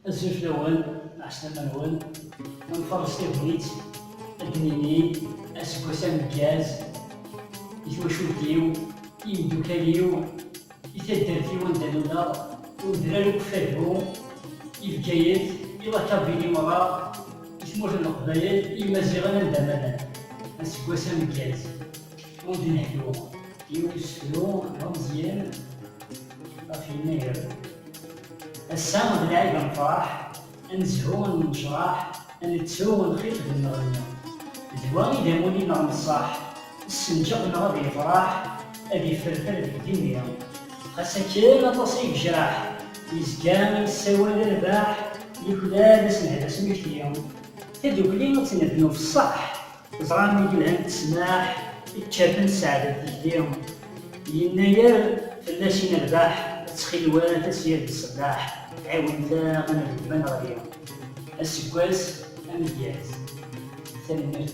الزوج الأول عشنا نول نفرش تبنيت الدنيني أسكوسا مكاز يتوشوتيو يمدوكاليو يتدرتيو ندالولا ودرارو كفادو يفكايت إلا كابيني ورا يسموش القبايل يمازيغان ندامانا أسكوسا مكاز ودي نحكيو يوسفلو مزيان في النير السام دراعي نفرح نزهو نشرح نتسو نخيط بالنغنى زواني داموني نغم الصح السنجق نغض يفرح أبي فرفر في الدنيا خاصة كان تصيب جراح يزكام يسوى الرباح يكلا بس نهدس مكليا تدوكلي نتنبنو في الصح زراني قلهم تسماح يتشافن سعادة اليوم يناير فلاشين الرباح تسخيلوات تسير الصباح عاون ذا غنبان غير السكواس أمياز سلمات